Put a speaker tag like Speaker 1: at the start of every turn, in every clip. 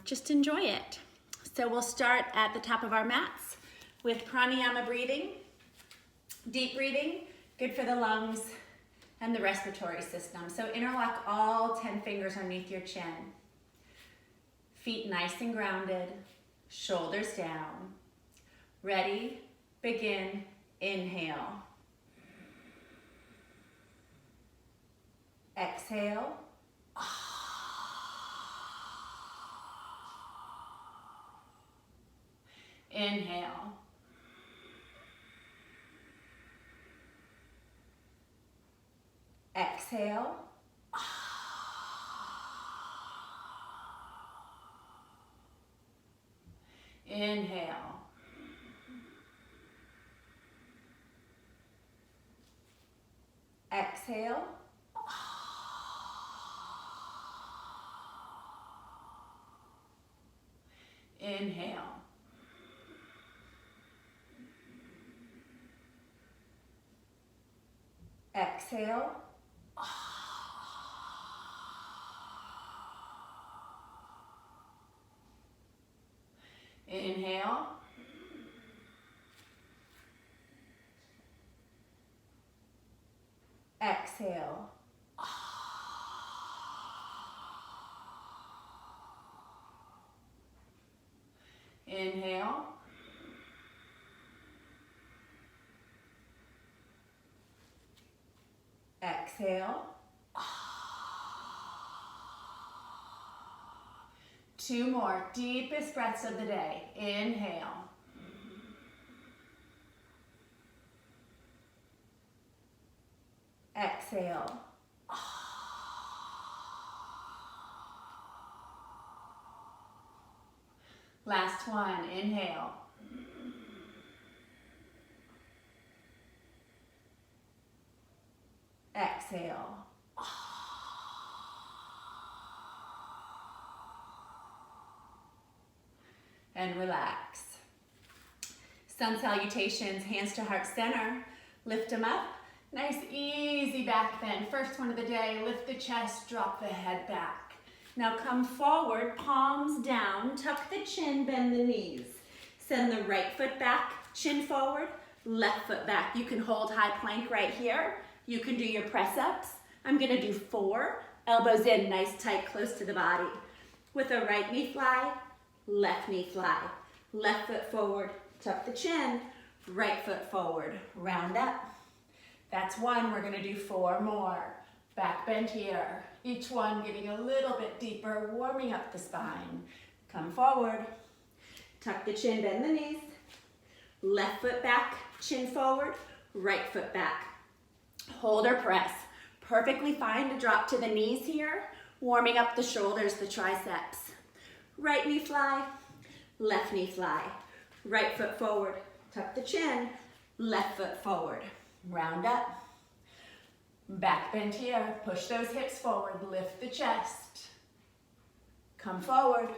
Speaker 1: Just enjoy it. So we'll start at the top of our mats with pranayama breathing. Deep breathing, good for the lungs and the respiratory system. So interlock all 10 fingers underneath your chin. Feet nice and grounded, shoulders down. Ready, begin, inhale. Exhale. Inhale. Exhale. Inhale. Exhale. Inhale. Exhale. Inhale. Exhale. Inhale. Exhale. 2 more. Deepest breaths of the day. Inhale. Exhale. Last one. Inhale. Exhale. And relax. Sun salutations, hands to heart center. Lift them up. Nice, easy back bend. First one of the day, lift the chest, drop the head back. Now come forward, palms down, tuck the chin, bend the knees. Send the right foot back, chin forward, left foot back. You can hold high plank right here. You can do your press ups. I'm gonna do 4. Elbows in, nice, tight, close to the body. With a right knee fly, left knee fly. Left foot forward, tuck the chin, right foot forward, round up. That's 1, we're gonna do 4 more. Back bend here. Each one getting a little bit deeper, warming up the spine. Come forward, tuck the chin, bend the knees. Left foot back, chin forward, right foot back. Hold or press. Perfectly fine to drop to the knees here, warming up the shoulders, the triceps. Right knee fly, left knee fly. Right foot forward, tuck the chin, left foot forward. Round up. Back bend here, push those hips forward, lift the chest. Come forward.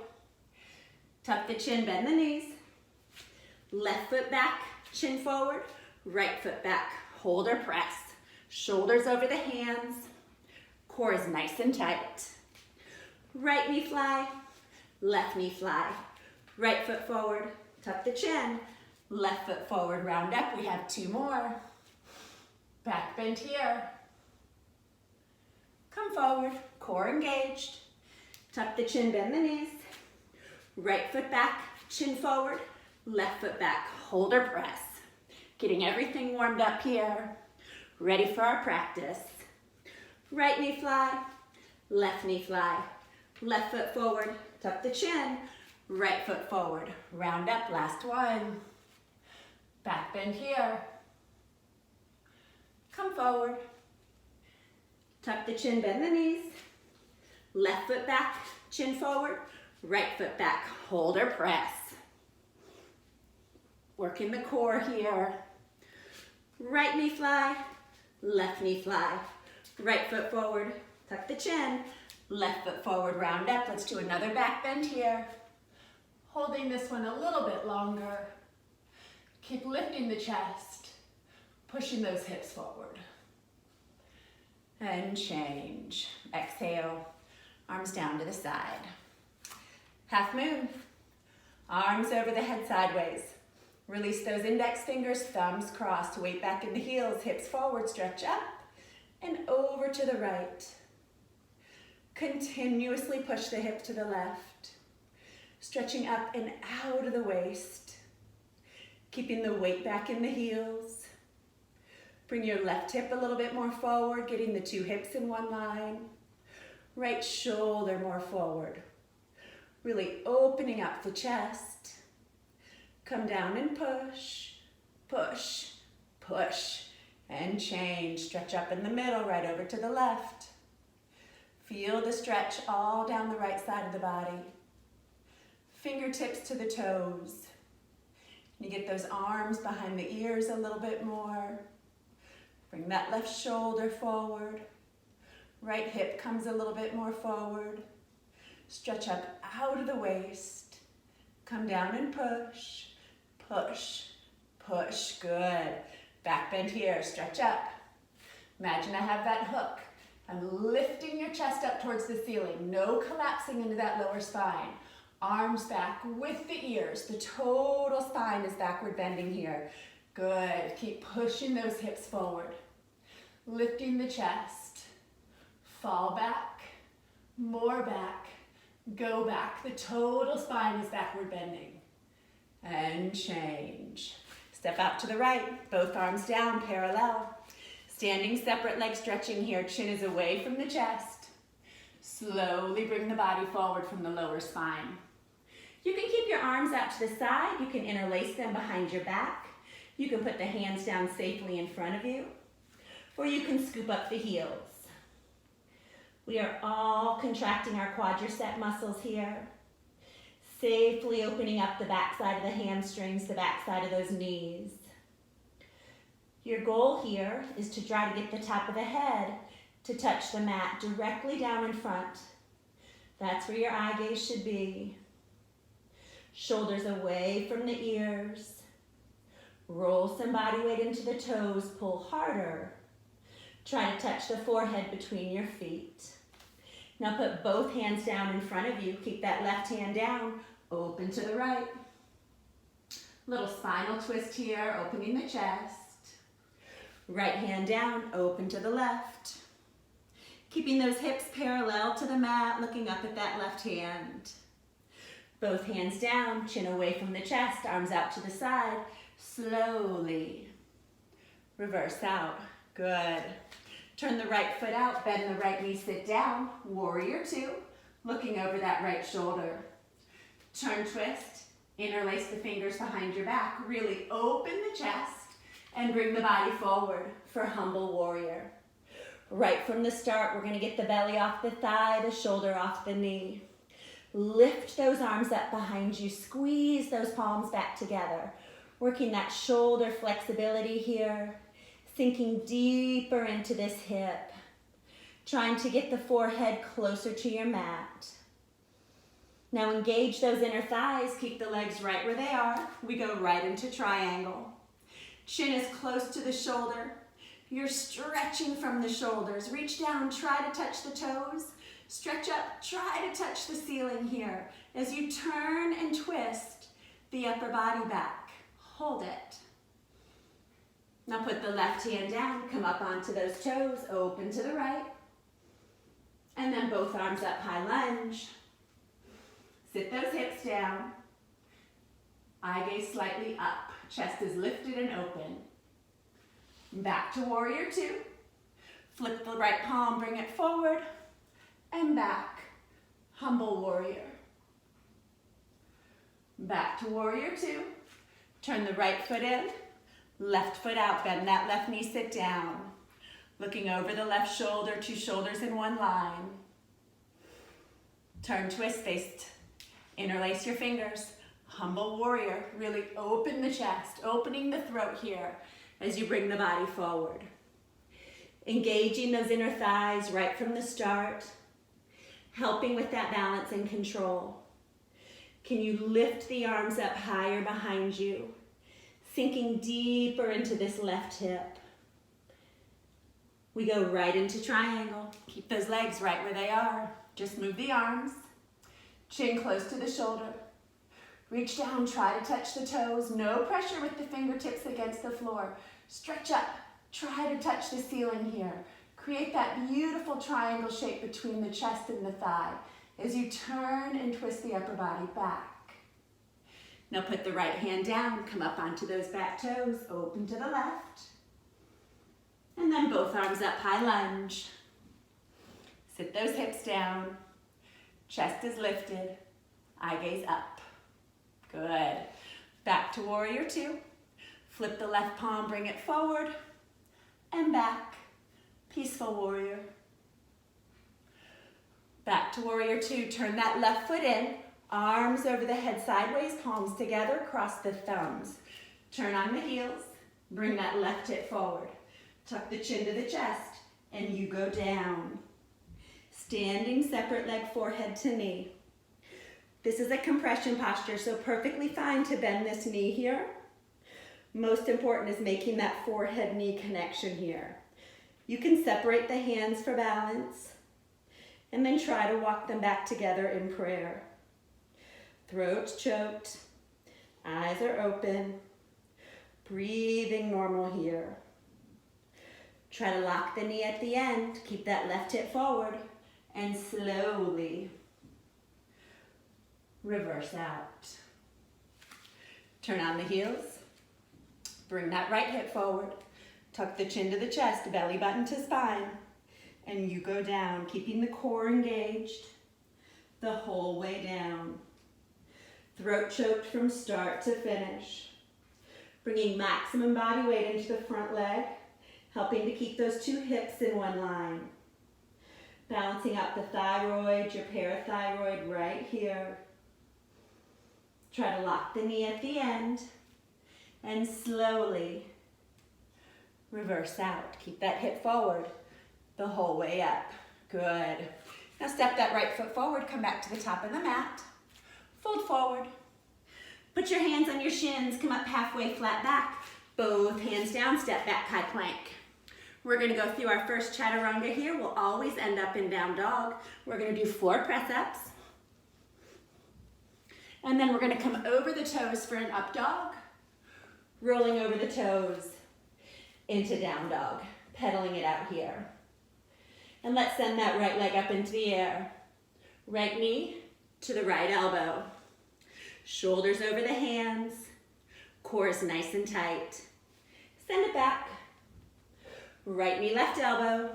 Speaker 1: Tuck the chin, bend the knees. Left foot back, chin forward, right foot back. Hold or press. Shoulders over the hands. Core is nice and tight. Right knee fly, left knee fly. Right foot forward, tuck the chin. Left foot forward, round up. We have 2 more. Back bend here. Come forward, core engaged. Tuck the chin, bend the knees. Right foot back, chin forward. Left foot back, hold or press. Getting everything warmed up here. Ready for our practice. Right knee fly, left knee fly. Left foot forward, tuck the chin. Right foot forward, round up, last one. Back bend here. Come forward. Tuck the chin, bend the knees. Left foot back, chin forward. Right foot back, hold or press. Working the core here. Right knee fly, left knee fly. Right foot forward, tuck the chin. Left foot forward, round up. Let's do another back bend here. Holding this one a little bit longer. Keep lifting the chest, pushing those hips forward. And change. Exhale, arms down to the side. Half moon. Arms over the head sideways. Release those index fingers, thumbs crossed, weight back in the heels, hips forward, stretch up and over to the right. Continuously push the hip to the left, stretching up and out of the waist, keeping the weight back in the heels. Bring your left hip a little bit more forward, getting the two hips in one line. Right shoulder more forward. Really opening up the chest. Come down and push, push, push, and change. Stretch up in the middle, right over to the left. Feel the stretch all down the right side of the body. Fingertips to the toes. You get those arms behind the ears a little bit more. Bring that left shoulder forward. Right hip comes a little bit more forward. Stretch up out of the waist. Come down and push, push, push. Good. Back bend here, stretch up. Imagine I have that hook. I'm lifting your chest up towards the ceiling. No collapsing into that lower spine. Arms back with the ears. The total spine is backward bending here. Good. Keep pushing those hips forward. Lifting the chest. Fall back. More back. Go back. The total spine is backward bending. And change. Step out to the right. Both arms down, parallel. Standing separate leg stretching here. Chin is away from the chest. Slowly bring the body forward from the lower spine. You can keep your arms out to the side. You can interlace them behind your back. You can put the hands down safely in front of you. Or you can scoop up the heels. We are all contracting our quadricep muscles here. Safely opening up the back side of the hamstrings, the back side of those knees. Your goal here is to try to get the top of the head to touch the mat directly down in front. That's where your eye gaze should be. Shoulders away from the ears. Roll some body weight into the toes, pull harder. Try to touch the forehead between your feet. Now put both hands down in front of you. Keep that left hand down, open to the right. Little spinal twist here, opening the chest. Right hand down, open to the left. Keeping those hips parallel to the mat, looking up at that left hand. Both hands down, chin away from the chest, arms out to the side. Slowly. Reverse out. Good. Turn the right foot out, bend the right knee, sit down. Warrior two, looking over that right shoulder. Turn, twist, interlace the fingers behind your back. Really open the chest and bring the body forward for humble warrior. Right from the start, we're gonna get the belly off the thigh, the shoulder off the knee. Lift those arms up behind you. Squeeze those palms back together. Working that shoulder flexibility here. Sinking deeper into this hip. Trying to get the forehead closer to your mat. Now engage those inner thighs. Keep the legs right where they are. We go right into triangle. Chin is close to the shoulder. You're stretching from the shoulders. Reach down, try to touch the toes. Stretch up, try to touch the ceiling here. As you turn and twist the upper body back. Hold it. Now put the left hand down, come up onto those toes, open to the right. And then both arms up, high lunge. Sit those hips down. Eye gaze slightly up. Chest is lifted and open. Back to warrior two. Flip the right palm, bring it forward. And back. Humble warrior. Back to warrior two. Turn the right foot in. Left foot out, bend that left knee, sit down. Looking over the left shoulder, two shoulders in one line. Turn, twist, face. Interlace your fingers. Humble warrior, really open the chest, opening the throat here as you bring the body forward. Engaging those inner thighs right from the start. Helping with that balance and control. Can you lift the arms up higher behind you? Sinking deeper into this left hip. We go right into triangle. Keep those legs right where they are. Just move the arms. Chin close to the shoulder. Reach down, try to touch the toes. No pressure with the fingertips against the floor. Stretch up, try to touch the ceiling here. Create that beautiful triangle shape between the chest and the thigh as you turn and twist the upper body back. Now put the right hand down, come up onto those back toes, open to the left. And then both arms up, high lunge. Sit those hips down. Chest is lifted, eye gaze up. Good. Back to warrior two. Flip the left palm, bring it forward and back. Peaceful warrior. Back to warrior two. Turn that left foot in. Arms over the head sideways, palms together, cross the thumbs. Turn on the heels. Bring that left hip forward. Tuck the chin to the chest and you go down. Standing separate leg, forehead to knee. This is a compression posture, so perfectly fine to bend this knee here. Most important is making that forehead-knee connection here. You can separate the hands for balance and then try to walk them back together in prayer. Throat's choked, eyes are open, breathing normal here. Try to lock the knee at the end, keep that left hip forward, and slowly reverse out. Turn on the heels, bring that right hip forward, tuck the chin to the chest, belly button to spine, and you go down, keeping the core engaged the whole way down. Throat choked from start to finish. Bringing maximum body weight into the front leg, helping to keep those two hips in one line. Balancing out the thyroid, your parathyroid right here. Try to lock the knee at the end and slowly reverse out. Keep that hip forward the whole way up. Good. Now step that right foot forward, come back to the top of the mat. Fold forward. Put your hands on your shins, come up halfway, flat back. Both hands down, step back, high plank. We're gonna go through our first chaturanga here. We'll always end up in down dog. We're gonna do 4 press-ups. And then we're gonna come over the toes for an up dog. Rolling over the toes into down dog. Pedaling it out here. And let's send that right leg up into the air. Right knee to the right elbow. Shoulders over the hands. Core is nice and tight. Send it back. Right knee, left elbow.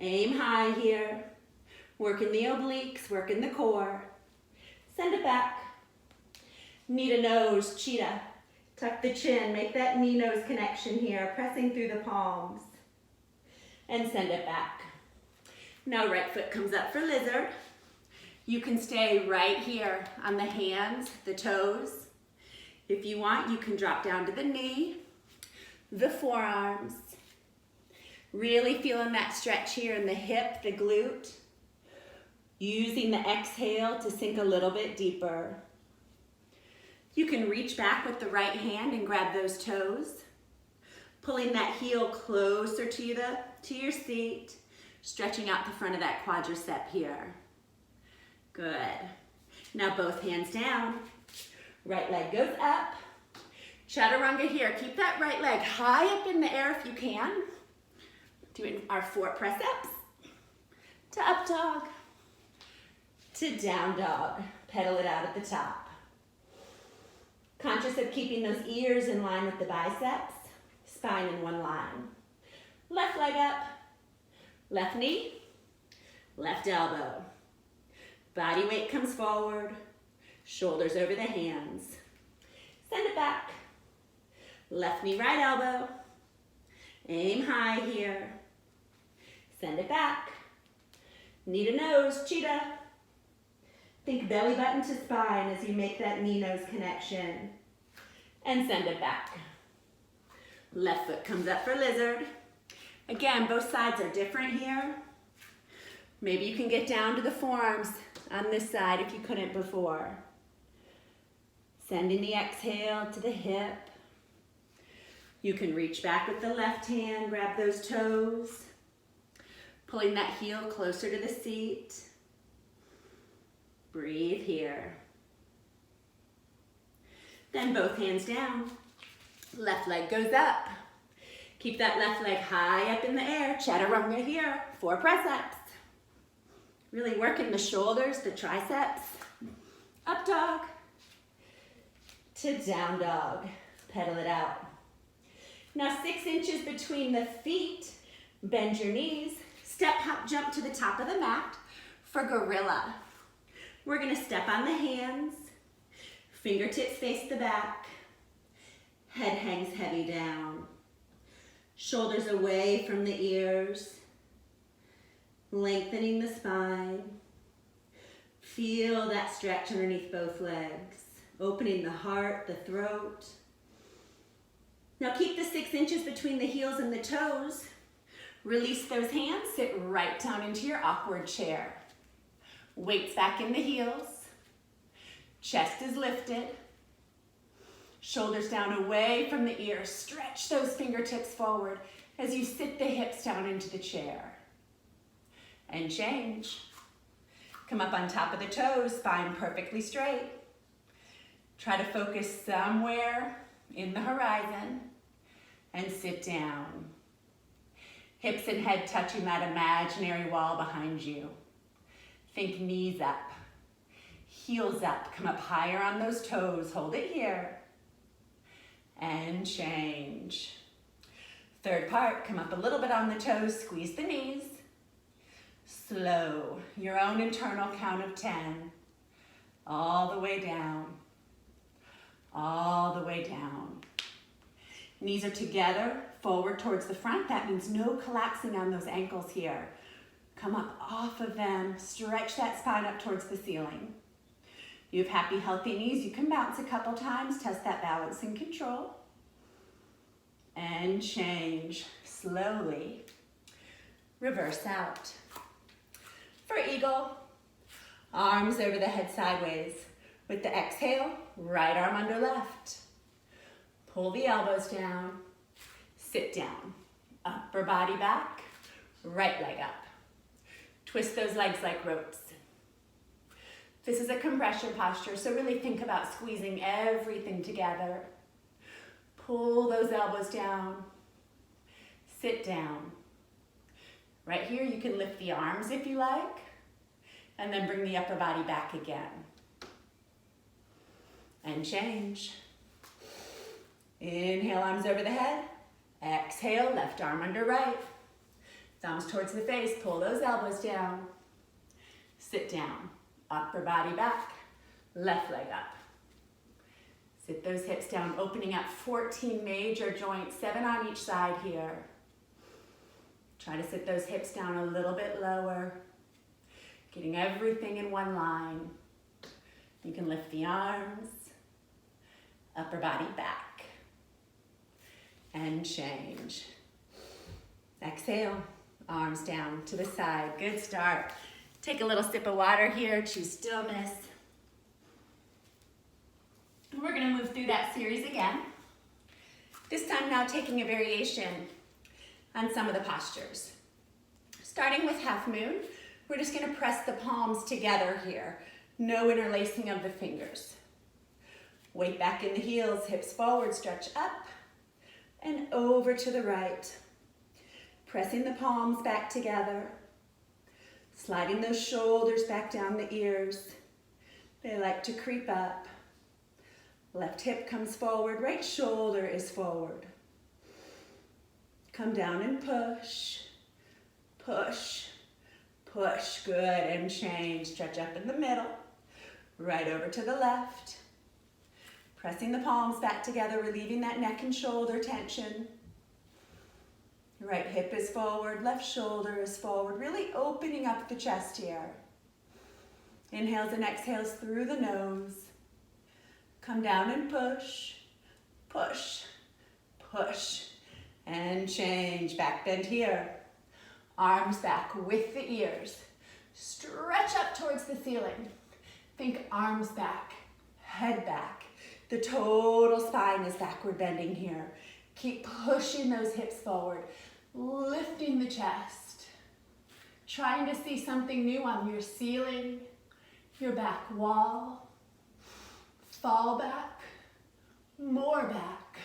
Speaker 1: Aim high here. Working the obliques, working the core. Send it back. Knee to nose, cheetah. Tuck the chin, make that knee-nose connection here, pressing through the palms. And send it back. Now right foot comes up for lizard. You can stay right here on the hands, the toes. If you want, you can drop down to the knee, the forearms. Really feeling that stretch here in the hip, the glute. Using the exhale to sink a little bit deeper. You can reach back with the right hand and grab those toes. Pulling that heel closer to your seat. Stretching out the front of that quadricep here. Good. Now both hands down. Right leg goes up. Chaturanga here. Keep that right leg high up in the air if you can. Doing our 4 press-ups. To up dog. To down dog. Pedal it out at the top. Conscious of keeping those ears in line with the biceps. Spine in one line. Left leg up. Left knee. Left elbow. Body weight comes forward. Shoulders over the hands. Send it back. Left knee, right elbow. Aim high here. Send it back. Knee to nose, cheetah. Think belly button to spine as you make that knee-nose connection. And send it back. Left foot comes up for lizard. Again, both sides are different here. Maybe you can get down to the forearms on this side if you couldn't before. Sending the exhale to the hip. You can reach back with the left hand, grab those toes. Pulling that heel closer to the seat. Breathe here. Then both hands down. Left leg goes up. Keep that left leg high up in the air. Chaturanga here. 4 press-ups. Really working the shoulders, the triceps. Up dog to down dog. Pedal it out. Now 6 inches between the feet. Bend your knees. Step, hop, jump to the top of the mat for gorilla. We're gonna step on the hands. Fingertips face the back. Head hangs heavy down. Shoulders away from the ears. Lengthening the spine. Feel that stretch underneath both legs. Opening the heart, the throat. Now keep the 6 inches between the heels and the toes. Release those hands, sit right down into your awkward chair. Weights back in the heels. Chest is lifted. Shoulders down away from the ears. Stretch those fingertips forward as you sit the hips down into the chair. And change. Come up on top of the toes, spine perfectly straight. Try to focus somewhere in the horizon and sit down. Hips and head touching that imaginary wall behind you. Think knees up, heels up, come up higher on those toes, hold it here. And change. Third part, come up a little bit on the toes, squeeze the knees. Slow, your own internal count of 10. All the way down. All the way down. Knees are together, forward towards the front. That means no collapsing on those ankles here. Come up off of them, stretch that spine up towards the ceiling. You have happy, healthy knees. You can bounce a couple times, test that balance and control. And change slowly. Reverse out. For eagle, arms over the head sideways. With the exhale, right arm under left. Pull the elbows down, sit down. Upper body back, right leg up. Twist those legs like ropes. This is a compression posture, so really think about squeezing everything together. Pull those elbows down, sit down. Right here, you can lift the arms if you like, and then bring the upper body back again. And change. Inhale, arms over the head. Exhale, left arm under right. Thumbs towards the face, pull those elbows down. Sit down, upper body back, left leg up. Sit those hips down, opening up 14 major joints, 7 on each side here. Try to sit those hips down a little bit lower, getting everything in one line. You can lift the arms, upper body back, and change. Exhale, arms down to the side. Good start. Take a little sip of water here, choose stillness. We're gonna move through that series again. This time now taking a variation on some of the postures. Starting with half moon, we're just gonna press the palms together here. No interlacing of the fingers. Weight back in the heels, hips forward, stretch up and over to the right. Pressing the palms back together. Sliding those shoulders back down the ears. They like to creep up. Left hip comes forward, right shoulder is forward. Come down and push, push, push. Good, and change. Stretch up in the middle, right over to the left. Pressing the palms back together, relieving that neck and shoulder tension. Right hip is forward, left shoulder is forward, really opening up the chest here. Inhales and exhales through the nose. Come down and push, push, push, and change. Back bend here. Arms back with the ears. Stretch up towards the ceiling. Think arms back, head back. The total spine is backward bending here. Keep pushing those hips forward, lifting the chest. Trying to see something new on your ceiling. your back wall. Fall back, more back,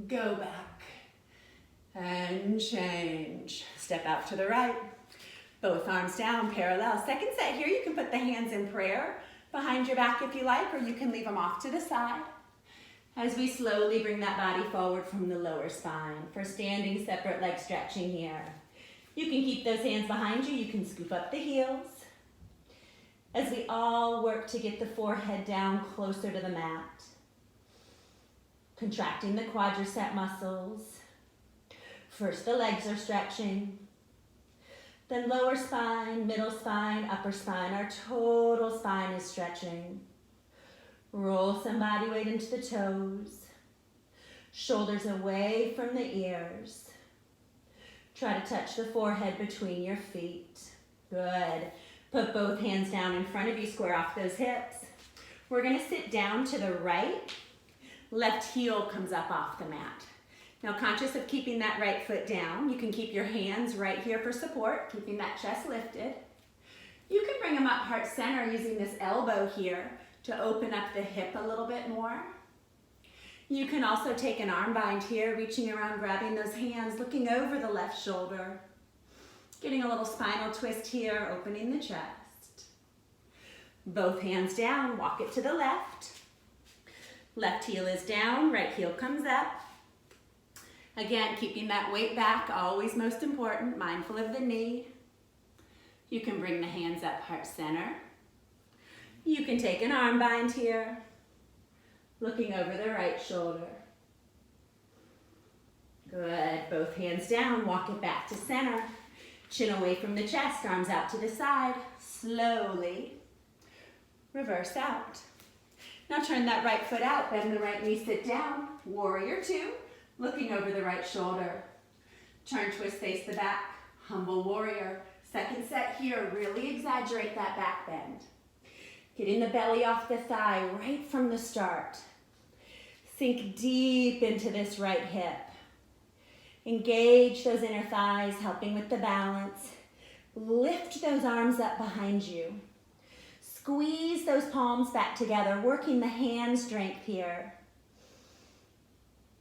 Speaker 1: go back, and change. Step out to the right. Both arms down, parallel. Second set here, you can put the hands in prayer behind your back if you like, or you can leave them off to the side. As we slowly bring that body forward from the lower spine. For standing separate leg stretching here. You can keep those hands behind you. You can scoop up the heels. As we all work to get the forehead down closer to the mat. Contracting the quadricep muscles. First the legs are stretching. Then lower spine, middle spine, upper spine. Our total spine is stretching. Roll some body weight into the toes. Shoulders away from the ears. Try to touch the forehead between your feet. Good. Put both hands down in front of you, square off those hips. We're gonna sit down to the right. Left heel comes up off the mat. Now, conscious of keeping that right foot down, you can keep your hands right here for support, keeping that chest lifted. You can bring them up heart center using this elbow here to open up the hip a little bit more. You can also take an arm bind here, reaching around, grabbing those hands, looking over the left shoulder. Getting a little spinal twist here, opening the chest. Both hands down, walk it to the left. Left heel is down, right heel comes up. Again, keeping that weight back, always most important, mindful of the knee. You can bring the hands up heart center. You can take an arm bind here, looking over the right shoulder. Good, both hands down, walk it back to center. Chin away from the chest, arms out to the side. Slowly, reverse out. Now turn that right foot out, bend the right knee, sit down. Warrior two, looking over the right shoulder. Turn, twist, face the back. Humble warrior. Second set here, really exaggerate that back bend. Getting the belly off the thigh right from the start. Sink deep into this right hip. Engage those inner thighs, helping with the balance. Lift those arms up behind you. Squeeze those palms back together, working the hand strength here.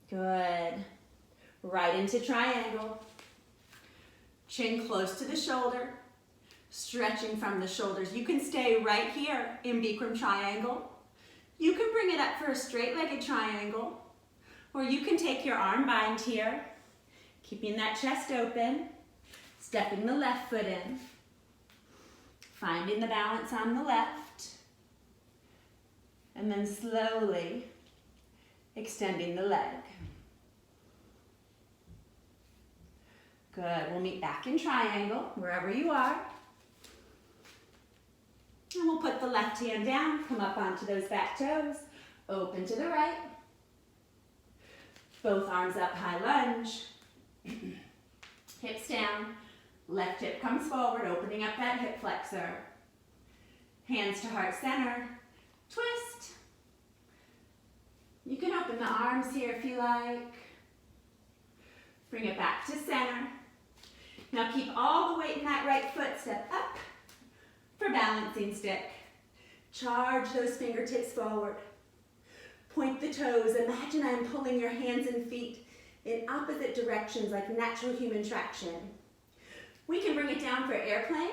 Speaker 1: Good. Right into triangle. Chin close to the shoulder. Stretching from the shoulders. You can stay right here in Bikram triangle. You can bring it up for a straight-legged triangle. Or you can take your arm bind here. Keeping that chest open, stepping the left foot in, finding the balance on the left, and then slowly extending the leg. Good, we'll meet back in triangle, wherever you are. And we'll put the left hand down, come up onto those back toes, open to the right. Both arms up, high lunge. Hips down, left hip comes forward, opening up that hip flexor. Hands to heart center, twist. You can open the arms here if you like. Bring it back to center. Now keep all the weight in that right foot, step up for balancing stick. Charge those fingertips forward. Point the toes, imagine I'm pulling your hands and feet in opposite directions like natural human traction. We can bring it down for airplane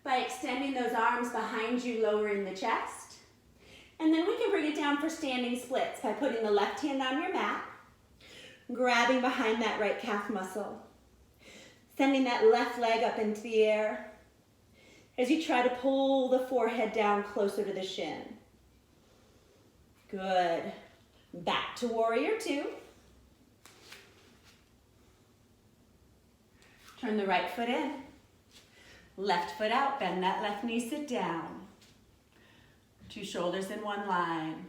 Speaker 1: by extending those arms behind you, lowering the chest. And then we can bring it down for standing splits by putting the left hand on your mat, grabbing behind that right calf muscle, sending that left leg up into the air as you try to pull the forehead down closer to the shin. Good. Back to warrior two. Turn the right foot in, left foot out, bend that left knee, sit down. Two shoulders in one line.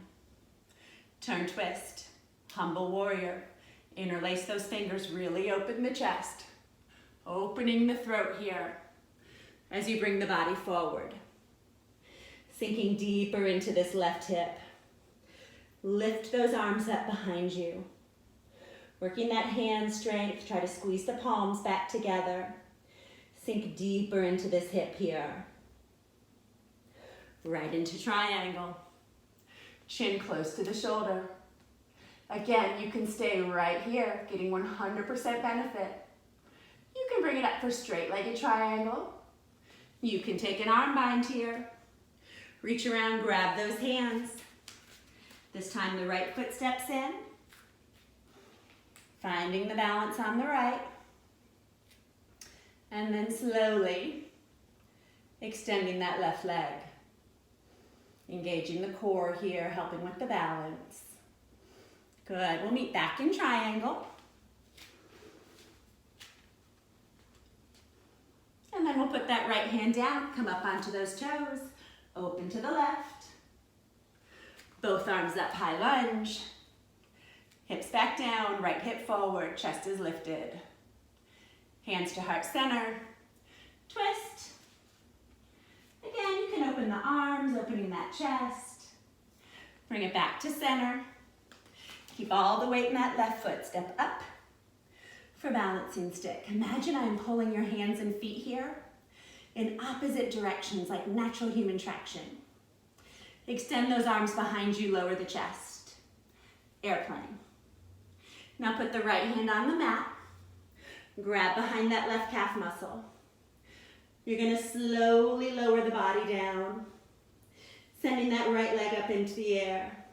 Speaker 1: Turn, twist, humble warrior. Interlace those fingers, really open the chest. Opening the throat here as you bring the body forward. Sinking deeper into this left hip. Lift those arms up behind you. Working that hand strength, try to squeeze the palms back together. Sink deeper into this hip here. right into triangle. Chin close to the shoulder. Again, you can stay right here, getting 100% benefit. You can bring it up for straight-legged triangle. You can take an arm bind here. Reach around, grab those hands. This time the right foot steps in. Finding the balance on the right. And then slowly extending that left leg. Engaging the core here, helping with the balance. Good, we'll meet back in triangle. And then we'll put that right hand down, come up onto those toes, open to the left. Both arms up, high lunge. Hips back down, right hip forward, chest is lifted. Hands to heart center, twist. Again, you can open the arms, opening that chest. Bring it back to center. Keep all the weight in that left foot, step up for balancing stick. Imagine I'm pulling your hands and feet here in opposite directions like natural human traction. Extend those arms behind you, lower the chest. Airplane. Now put the right hand on the mat. Grab behind that left calf muscle. You're gonna slowly lower the body down, sending that right leg up into the air.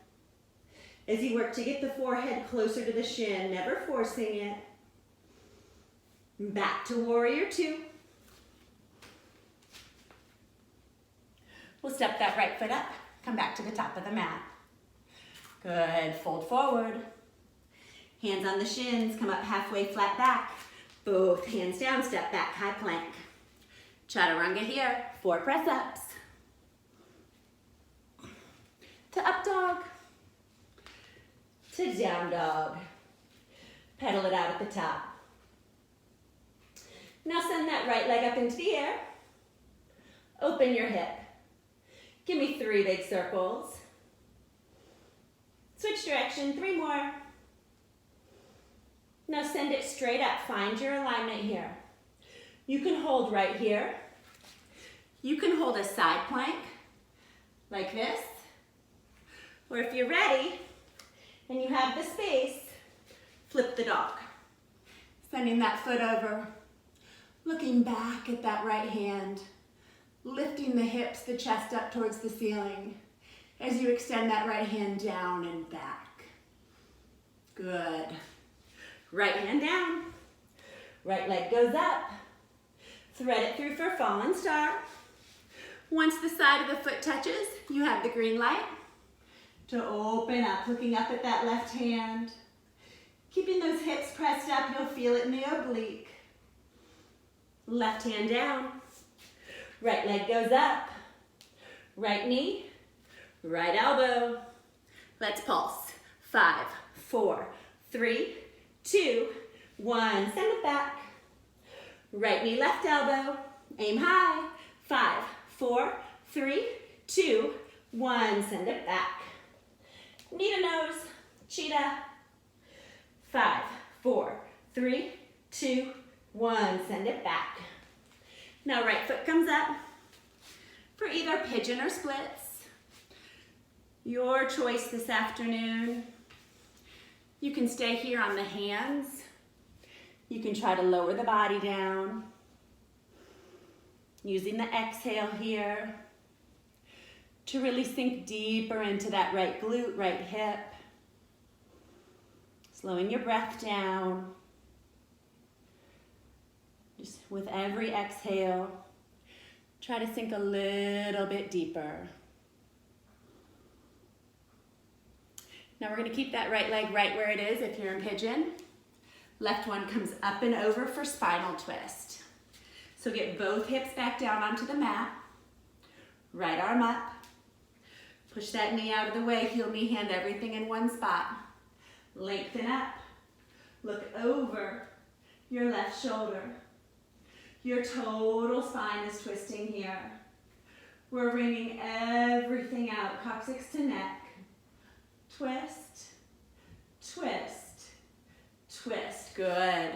Speaker 1: As you work to get the forehead closer to the shin, never forcing it. Back to warrior two. We'll step that right foot up, come back to the top of the mat. Good, fold forward. Hands on the shins, come up halfway, flat back. Both hands down, step back, high plank. Chaturanga here, 4 press-ups. To up dog. To down dog. Pedal it out at the top. Now send that right leg up into the air. Open your hip. Give me 3 big circles. Switch direction, 3 more. Now send it straight up. Find your alignment here. You can hold right here. You can hold a side plank like this. Or if you're ready and you have the space, flip the dog. Sending that foot over. Looking back at that right hand. Lifting the hips, the chest up towards the ceiling as you extend that right hand down and back. Good. Right hand down. Right leg goes up. Thread it through for fallen star. Once the side of the foot touches, you have the green light to open up, looking up at that left hand. Keeping those hips pressed up, you'll feel it in the oblique. Left hand down. Right leg goes up. Right knee, right elbow. Let's pulse. 5, 4, 3, 2, 1. Send it back. Right knee, left elbow. Aim high. 5, 4, 3, 2, 1. Send it back. Knee to nose. Cheetah. 5, 4, 3, 2, 1. Send it back. Now right foot comes up for either pigeon or splits. Your choice this afternoon. You can stay here on the hands. You can try to lower the body down. Using the exhale here to really sink deeper into that right glute, right hip. Slowing your breath down. Just with every exhale, try to sink a little bit deeper. Now we're going to keep that right leg right where it is if you're in pigeon. Left one comes up and over for spinal twist. So get both hips back down onto the mat. Right arm up. Push that knee out of the way, heel, knee, hand, everything in one spot. Lengthen up. Look over your left shoulder. Your total spine is twisting here. We're wringing everything out, coccyx to neck. Twist, twist, twist. Good.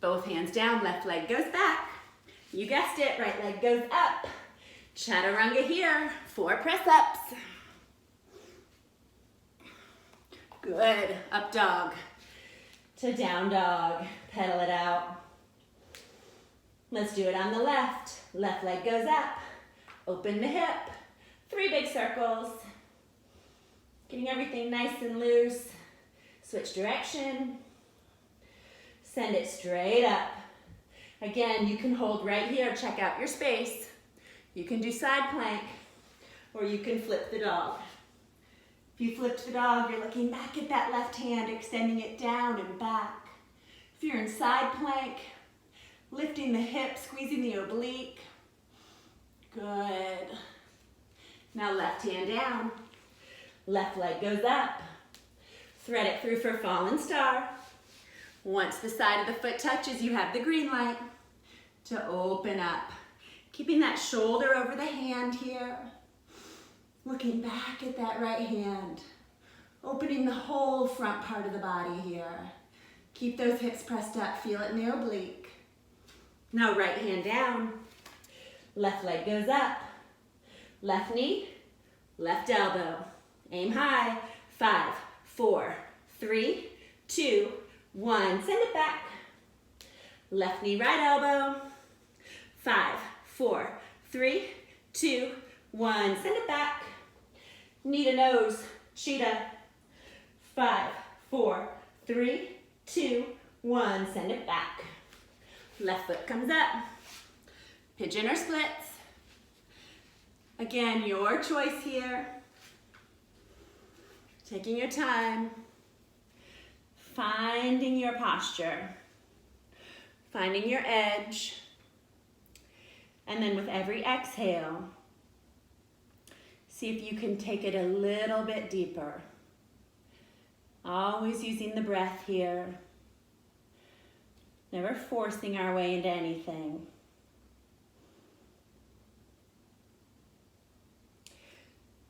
Speaker 1: Both hands down, left leg goes back. You guessed it, right leg goes up. Chaturanga here, 4 press-ups. Good, up dog to down dog, pedal it out. Let's do it on the left. Left leg goes up, open the hip, 3 big circles. Getting everything nice and loose. Switch direction. Send it straight up. Again, you can hold right here, check out your space. You can do side plank, or you can flip the dog. If you flipped the dog, you're looking back at that left hand, extending it down and back. If you're in side plank, lifting the hip, squeezing the oblique. Good. Now left hand down. Left leg goes up. Thread it through for fallen star. Once the side of the foot touches, you have the green light to open up. Keeping that shoulder over the hand here. Looking back at that right hand. Opening the whole front part of the body here. Keep those hips pressed up. Feel it in the oblique. Now right hand down. Left leg goes up. Left knee, left elbow. Aim high. 5, 4, 3, 2, 1. Send it back. Left knee, right elbow. 5, 4, 3, 2, 1. Send it back. Knee to nose, cheetah. 5, 4, 3, 2, 1. Send it back. Left foot comes up. Pigeon or splits. Again, your choice here. Taking your time. Finding your posture. Finding your edge. And then with every exhale, see if you can take it a little bit deeper. Always using the breath here. Never forcing our way into anything.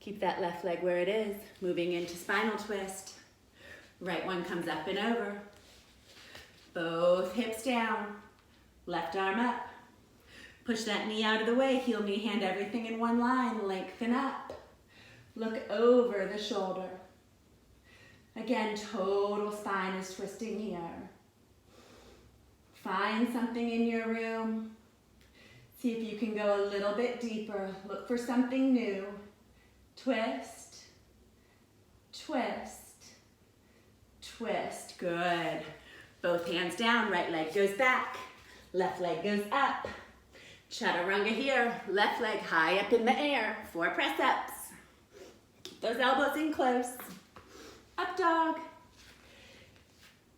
Speaker 1: Keep that left leg where it is, moving into spinal twist. Right one comes up and over. Both hips down, left arm up. Push that knee out of the way, heel, knee, hand, everything in one line. Lengthen up. Look over the shoulder. Again, total spine is twisting here. Find something in your room. See if you can go a little bit deeper. Look for something new. Twist, twist, twist. Good. Both hands down, right leg goes back, left leg goes up. Chaturanga here, left leg high up in the air, 4 press-ups. Keep those elbows in close. Up dog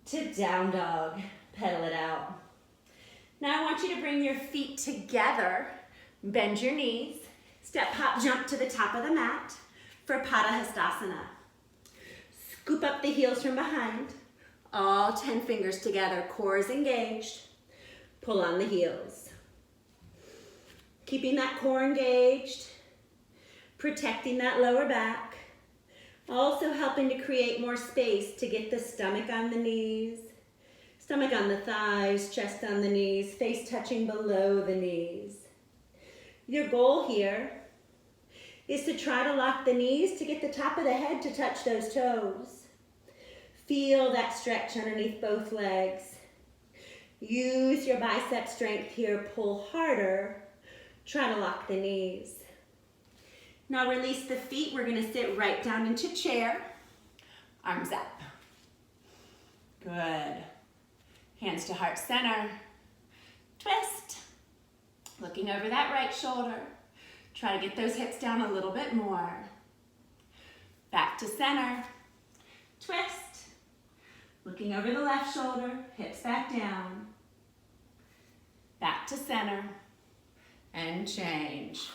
Speaker 1: to down dog. Pedal it out. Now I want you to bring your feet together, bend your knees, step, hop, jump to the top of the mat for Padahastasana. Scoop up the heels from behind, all 10 fingers together, core is engaged. Pull on the heels. Keeping that core engaged, protecting that lower back, also helping to create more space to get the stomach on the knees, stomach on the thighs, chest on the knees, face touching below the knees. Your goal here is to try to lock the knees to get the top of the head to touch those toes. Feel that stretch underneath both legs. Use your bicep strength here, pull harder. Try to lock the knees. Now release the feet. We're gonna sit right down into chair. Arms up. Good. Hands to heart center. Twist. Looking over that right shoulder. Try to get those hips down a little bit more. Back to center. Twist. Looking over the left shoulder, hips back down. Back to center. And change.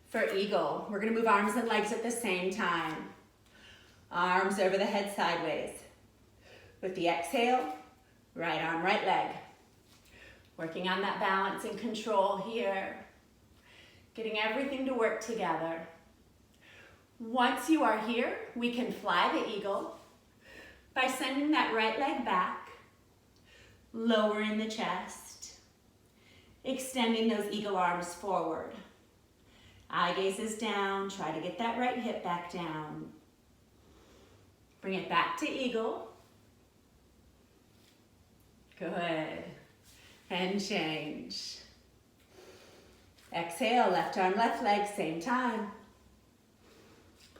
Speaker 1: For eagle, we're gonna move arms and legs at the same time. Arms over the head sideways. With the exhale, right arm, right leg. Working on that balance and control here. Getting everything to work together. Once you are here, we can fly the eagle by sending that right leg back, lowering the chest, extending those eagle arms forward. Eye gaze is down. Try to get that right hip back down. Bring it back to eagle. Good. And change. Exhale, left arm, left leg, same time.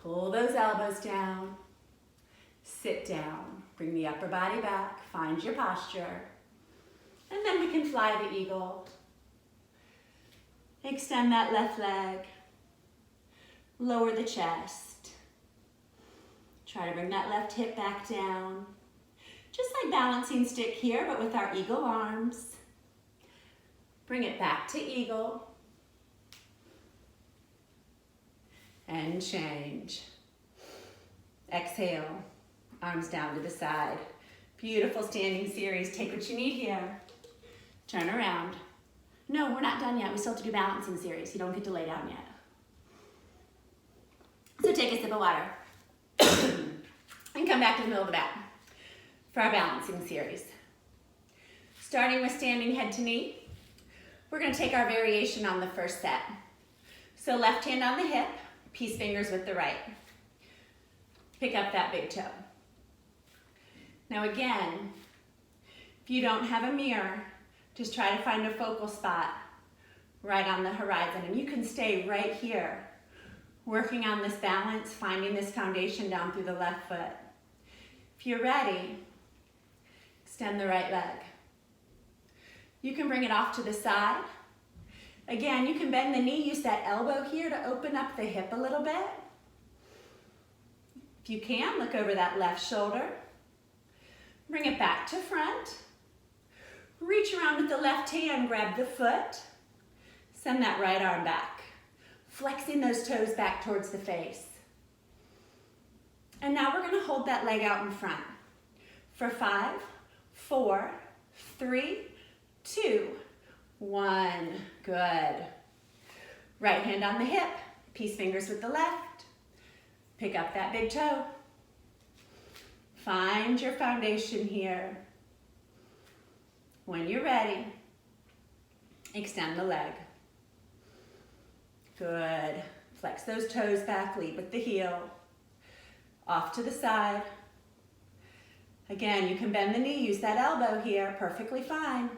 Speaker 1: Pull those elbows down. Sit down. Bring the upper body back. Find your posture. And then we can fly the eagle. Extend that left leg. Lower the chest. Try to bring that left hip back down. Just like balancing stick here, but with our eagle arms. Bring it back to eagle. And change. Exhale, arms down to the side. Beautiful standing series. Take what you need here. Turn around. No, we're not done yet. We still have to do balancing series. You don't get to lay down yet. So take a sip of water. And come back to the middle of the mat for our balancing series. Starting with standing head to knee, we're going to take our variation on the first set. So left hand on the hip, peace fingers with the right. Pick up that big toe. Now again, if you don't have a mirror, just try to find a focal spot right on the horizon, and you can stay right here, working on this balance, finding this foundation down through the left foot. If you're ready, extend the right leg. You can bring it off to the side. Again, you can bend the knee, use that elbow here to open up the hip a little bit. If you can, look over that left shoulder. Bring it back to front. Reach around with the left hand, grab the foot. Send that right arm back. Flexing those toes back towards the face. And now we're going to hold that leg out in front for 5, 4, 3, 2, 1. Good. Right hand on the hip, peace fingers with the left. Pick up that big toe. Find your foundation here. When you're ready, extend the leg. Good. Flex those toes back, lead with the heel. Off to the side. Again, you can bend the knee, use that elbow here, perfectly fine.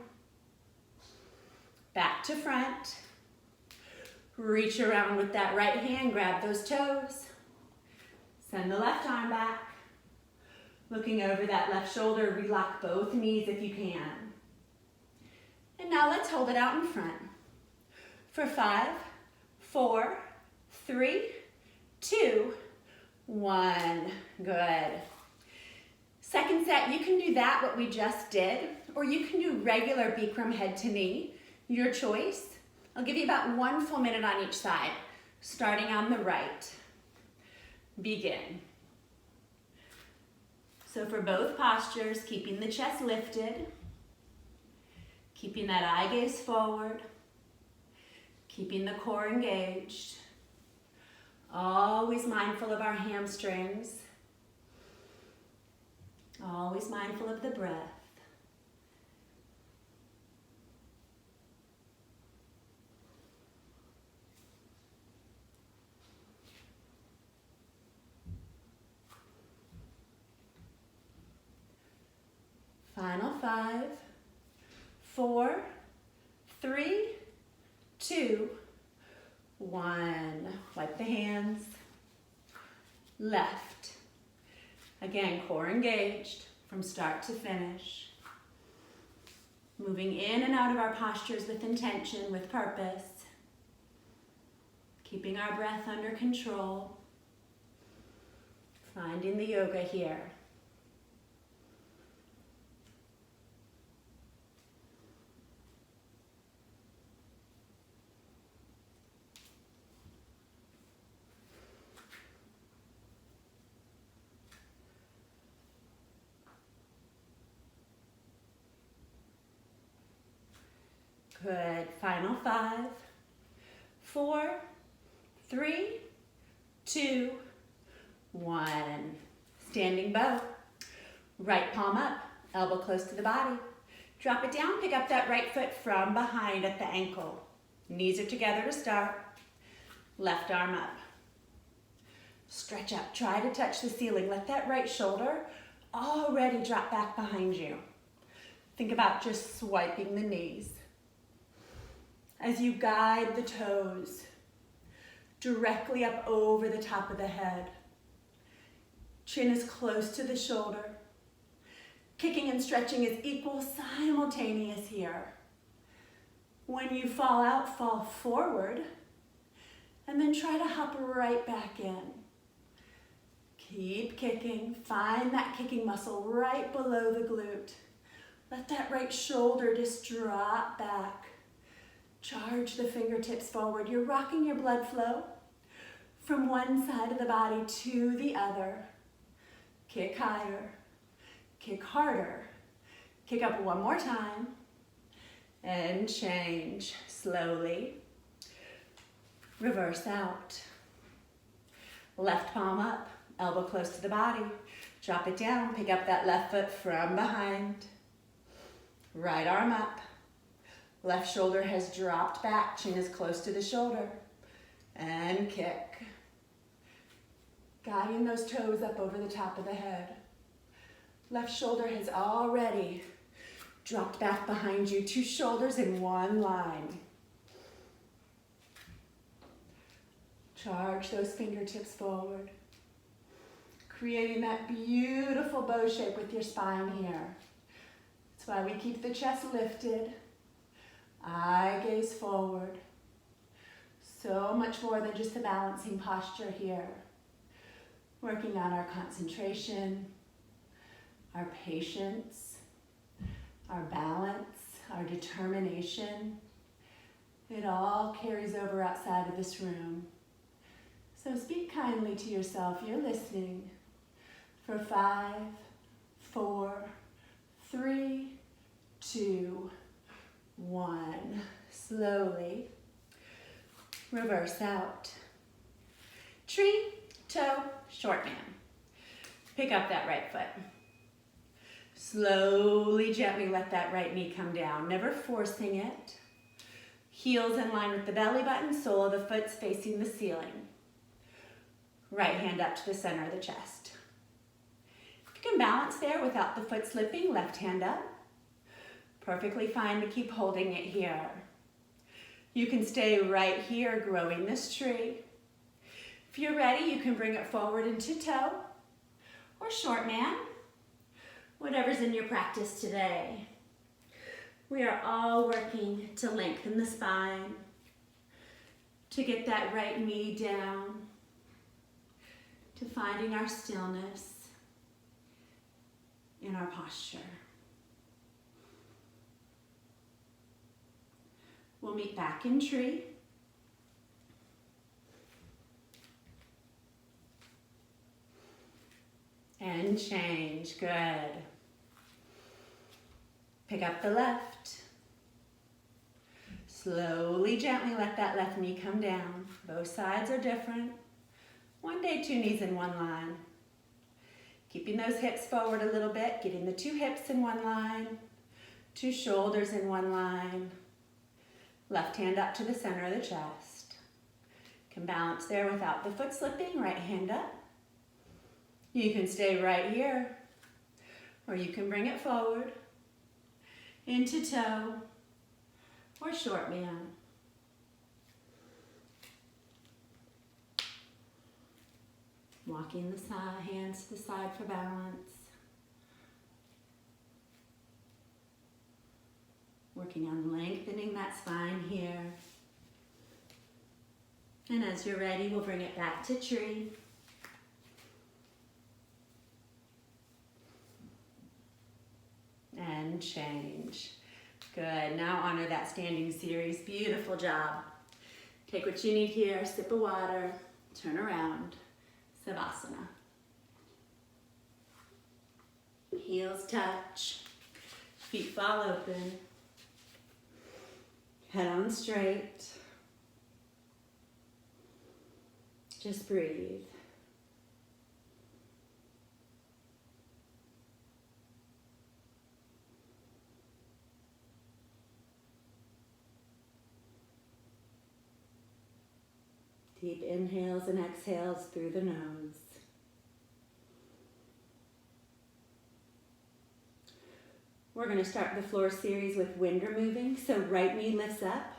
Speaker 1: Back to front. Reach around with that right hand, grab those toes. Send the left arm back. Looking over that left shoulder, relock both knees if you can. And now let's hold it out in front for 5, 4, 3, 2, 1. Good. Second set, you can do that, what we just did, or you can do regular Bikram head to knee, your choice. I'll give you about 1 full minute on each side, starting on the right. Begin. So for both postures, keeping the chest lifted, keeping that eye gaze forward, keeping the core engaged, always mindful of our hamstrings, always mindful of the breath. Final 5, 4, 3, 2, 1. Wipe the hands. Left. Again, core engaged from start to finish. Moving in and out of our postures with intention, with purpose. Keeping our breath under control. Finding the yoga here. Good. Final 5, 4, 3, 2, 1. Standing bow. Right palm up, elbow close to the body. Drop it down, pick up that right foot from behind at the ankle. Knees are together to start. Left arm up. Stretch up, try to touch the ceiling. Let that right shoulder already drop back behind you. Think about just swiping the knees. As you guide the toes directly up over the top of the head. Chin is close to the shoulder. Kicking and stretching is equal, simultaneous here. When you fall out, fall forward, and then try to hop right back in. Keep kicking. Find that kicking muscle right below the glute. Let that right shoulder just drop back. Charge the fingertips forward. You're rocking your blood flow from one side of the body to the other. Kick higher. Kick harder. Kick up one more time. And change slowly. Reverse out. Left palm up, elbow close to the body. Drop it down, pick up that left foot from behind. Right arm up. Left shoulder has dropped back, chin is close to the shoulder. And kick. Guiding those toes up over the top of the head. Left shoulder has already dropped back behind you. Two shoulders in one line. Charge those fingertips forward. Creating that beautiful bow shape with your spine here. That's why we keep the chest lifted. Eye gaze forward. So much more than just a balancing posture here. Working on our concentration, our patience, our balance, our determination. It all carries over outside of this room. So speak kindly to yourself. You're listening. For 5, 4, 3, 2, 1. Slowly. Reverse out. Tree, toe, short man. Pick up that right foot. Slowly, gently let that right knee come down, never forcing it. Heels in line with the belly button, sole of the foot's facing the ceiling. Right hand up to the center of the chest. If you can balance there without the foot slipping, left hand up. Perfectly fine to keep holding it here. You can stay right here growing this tree. If you're ready, you can bring it forward into toe or short man. Whatever's in your practice today. We are all working to lengthen the spine, to get that right knee down, to finding our stillness in our posture. We'll meet back in tree. And change, good. Pick up the left. Slowly, gently let that left knee come down. Both sides are different. One day, two knees in one line. Keeping those hips forward a little bit, getting the two hips in one line, two shoulders in one line. Left hand up to the center of the chest. Can balance there without the foot slipping, right hand up. You can stay right here, or you can bring it forward, into toe, or short man. Walking the side, hands to the side for balance. Working on lengthening that spine here. And as you're ready, we'll bring it back to tree. And change. Good, now honor that standing series. Beautiful job. Take what you need here, sip of water, turn around, savasana. Heels touch, feet fall open, head on straight. Just breathe. Deep inhales and exhales through the nose. We're going to start the floor series with wind removing. So right knee lifts up.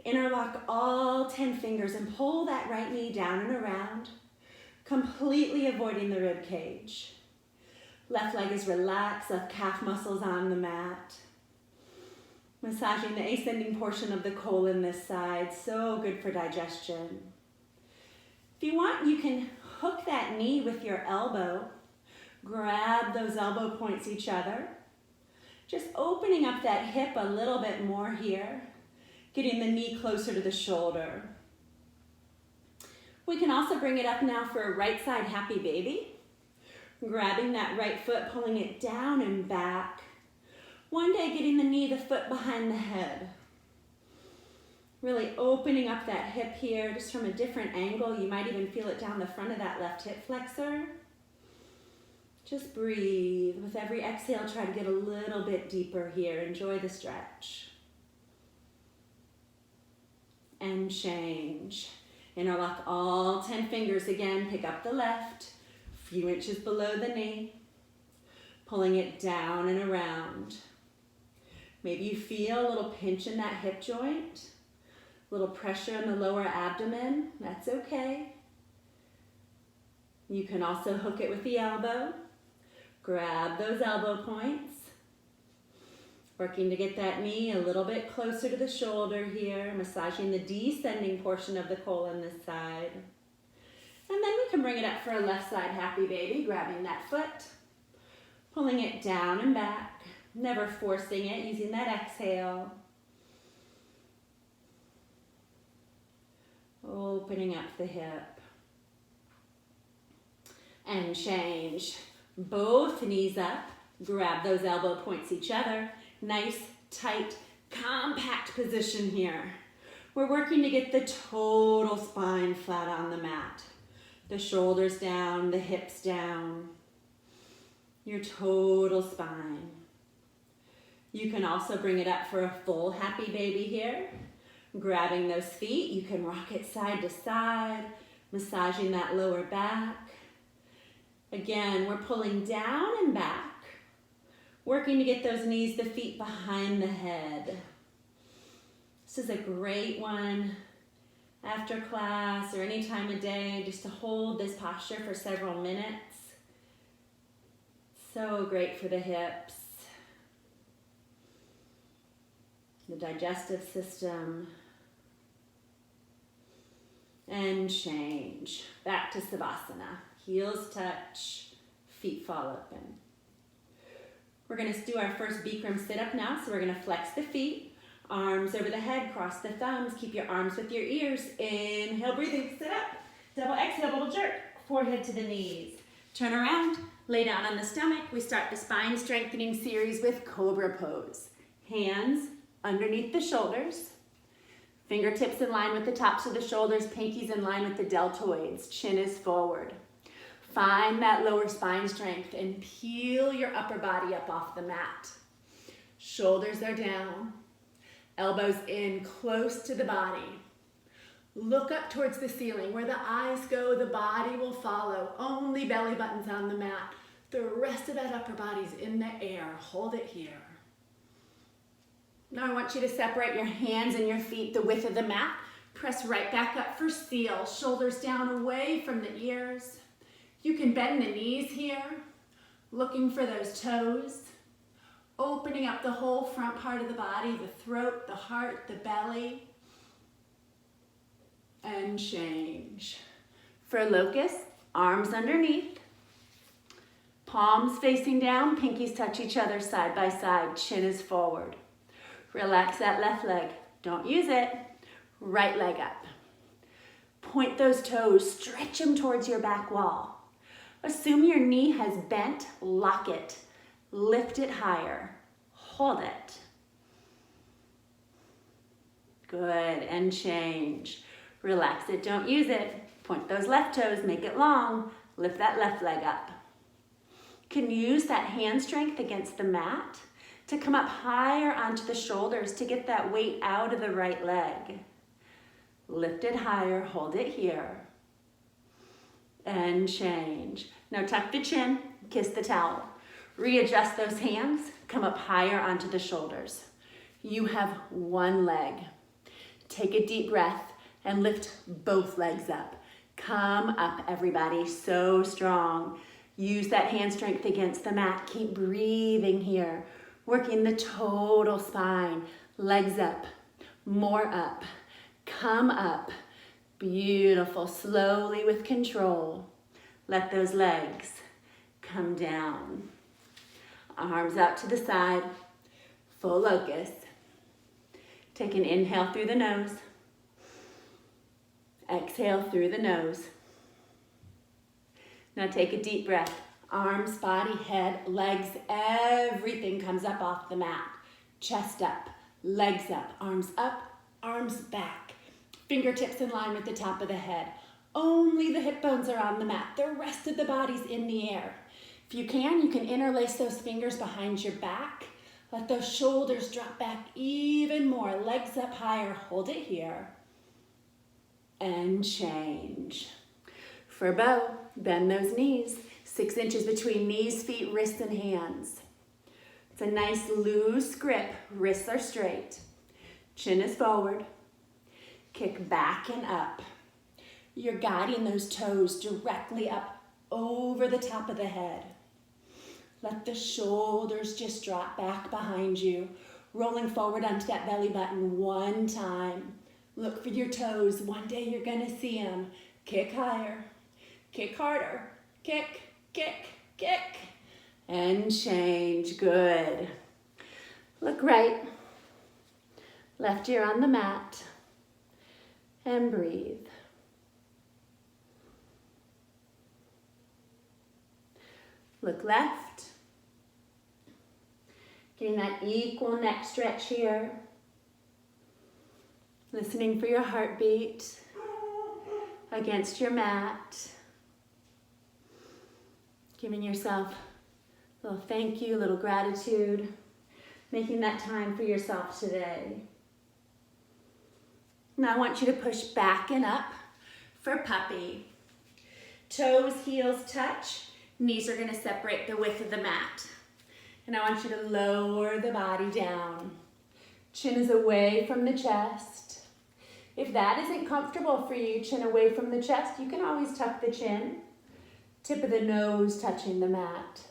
Speaker 1: Interlock all 10 fingers and pull that right knee down and around, completely avoiding the rib cage. Left leg is relaxed, left calf muscles on the mat. Massaging the ascending portion of the colon this side, so good for digestion. If you want, you can hook that knee with your elbow. Grab those elbow points each other. Just opening up that hip a little bit more here. Getting the knee closer to the shoulder. We can also bring it up now for a right side happy baby. Grabbing that right foot, pulling it down and back. One day getting the knee, the foot behind the head. Really opening up that hip here just from a different angle. You might even feel it down the front of that left hip flexor. Just breathe. With every exhale, try to get a little bit deeper here. Enjoy the stretch. And change. Interlock all 10 fingers again. Pick up the left, a few inches below the knee. Pulling it down and around. Maybe you feel a little pinch in that hip joint. A little pressure in the lower abdomen. That's okay. You can also hook it with the elbow. Grab those elbow points. Working to get that knee a little bit closer to the shoulder here, massaging the descending portion of the colon this side. And then we can bring it up for a left side happy baby, grabbing that foot, pulling it down and back, never forcing it, using that exhale. Opening up the hip. And change. Both knees up, grab those elbow points each other. Nice, tight, compact position here. We're working to get the total spine flat on the mat. The shoulders down, the hips down. Your total spine. You can also bring it up for a full happy baby here. Grabbing those feet, you can rock it side to side, massaging that lower back. Again, we're pulling down and back. Working to get those knees, the feet behind the head. This is a great one after class or any time of day, just to hold this posture for several minutes. So great for the hips, the digestive system. And change. Back to savasana. Heels touch, feet fall open. We're going to do our first Bikram sit-up now. So we're going to flex the feet, arms over the head, cross the thumbs, keep your arms with your ears. Inhale, breathing, sit up. Double exhale, little jerk, forehead to the knees. Turn around, lay down on the stomach. We start the spine strengthening series with Cobra Pose. Hands underneath the shoulders. Fingertips in line with the tops of the shoulders, pinkies in line with the deltoids. Chin is forward. Find that lower spine strength and peel your upper body up off the mat. Shoulders are down, elbows in close to the body. Look up towards the ceiling. Where the eyes go, the body will follow. Only belly buttons on the mat. The rest of that upper body's in the air. Hold it here. Now I want you to separate your hands and your feet the width of the mat. Press right back up for seal. Shoulders down away from the ears. You can bend the knees here, looking for those toes, opening up the whole front part of the body, the throat, the heart, the belly, and change. For locust, arms underneath, palms facing down, pinkies touch each other side by side, chin is forward. Relax that left leg, don't use it. Right leg up. Point those toes, stretch them towards your back wall. Assume your knee has bent, lock it. Lift it higher, hold it. Good, and change. Relax it, don't use it. Point those left toes, make it long. Lift that left leg up. You can use that hand strength against the mat to come up higher onto the shoulders to get that weight out of the right leg. Lift it higher, hold it here. And change. Now tuck the chin, kiss the towel. Readjust those hands, come up higher onto the shoulders. You have one leg. Take a deep breath and lift both legs up. Come up, everybody, so strong. Use that hand strength against the mat. Keep breathing here, working the total spine. Legs up, more up, come up. Beautiful, slowly with control. Let those legs come down. Arms out to the side, full locus. Take an inhale through the nose. Exhale through the nose. Now take a deep breath. Arms, body, head, legs, everything comes up off the mat. Chest up, legs up, arms back. Fingertips in line with the top of the head. Only the hip bones are on the mat. The rest of the body's in the air. If you can interlace those fingers behind your back. Let those shoulders drop back even more. Legs up higher, hold it here. And change. For bow, bend those knees. 6 inches between knees, feet, wrists, and hands. It's a nice loose grip. Wrists are straight. Chin is forward. Kick back and up. You're guiding those toes directly up over the top of the head. Let the shoulders just drop back behind you. Rolling forward onto that belly button one time. Look for your toes. One day you're gonna see them. Kick higher, kick harder, kick, kick, kick, and change. Good. Look right. Left ear on the mat. And breathe. Look left. Getting that equal neck stretch here. Listening for your heartbeat against your mat. Giving yourself a little thank you, a little gratitude. Making that time for yourself today. Now I want you to push back and up for puppy. Toes, heels touch. Knees are gonna separate the width of the mat. And I want you to lower the body down. Chin is away from the chest. If that isn't comfortable for you, chin away from the chest, you can always tuck the chin. Tip of the nose touching the mat.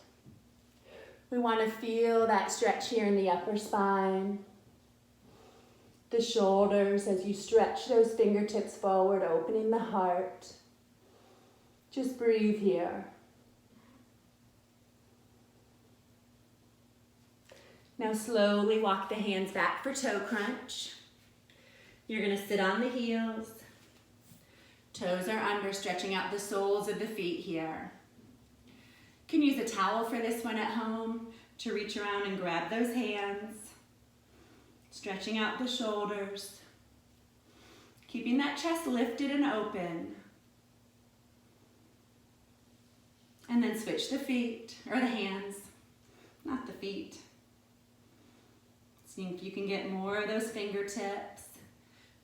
Speaker 1: We want to feel that stretch here in the upper spine. The shoulders as you stretch those fingertips forward, opening the heart. Just breathe here. Now slowly walk the hands back for toe crunch. You're going to sit on the heels. Toes are under, stretching out the soles of the feet here. You can use a towel for this one at home to reach around and grab those hands. Stretching out the shoulders. Keeping that chest lifted and open. And then switch the feet, or the hands, not the feet. See if you can get more of those fingertips.